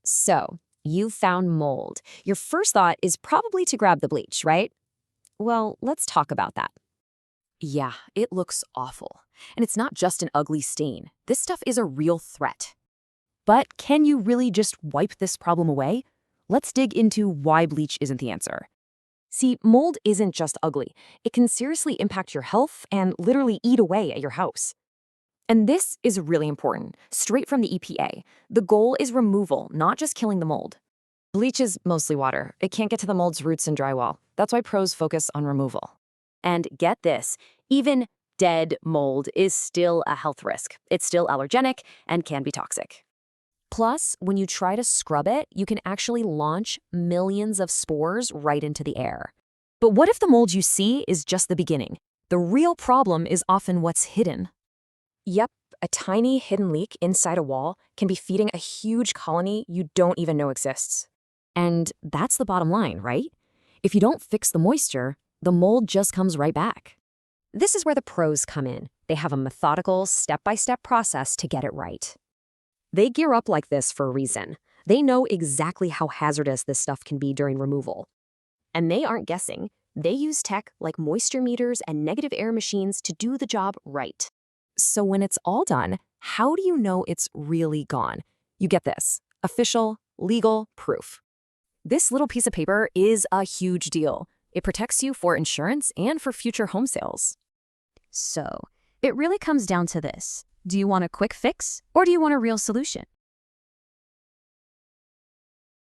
So, you found mold. Your first thought is probably to grab the bleach, right? Well, let's talk about that. Yeah, it looks awful. And it's not just an ugly stain. This stuff is a real threat. But can you really just wipe this problem away? Let's dig into why bleach isn't the answer. See, mold isn't just ugly. It can seriously impact your health and literally eat away at your house. And this is really important, straight from the EPA. The goal is removal, not just killing the mold. Bleach is mostly water. It can't get to the mold's roots and drywall. That's why pros focus on removal. And get this, even dead mold is still a health risk. It's still allergenic and can be toxic. Plus, when you try to scrub it, you can actually launch millions of spores right into the air. But what if the mold you see is just the beginning? The real problem is often what's hidden. Yep, a tiny hidden leak inside a wall can be feeding a huge colony you don't even know exists. And that's the bottom line, right? If you don't fix the moisture, the mold just comes right back. This is where the pros come in. They have a methodical, step-by-step process to get it right. They gear up like this for a reason. They know exactly how hazardous this stuff can be during removal. And they aren't guessing. They use tech like moisture meters and negative air machines to do the job right. So when it's all done, how do you know it's really gone? You get this: official, legal proof. This little piece of paper is a huge deal. It protects you for insurance and for future home sales. So, it really comes down to this. Do you want a quick fix or do you want a real solution?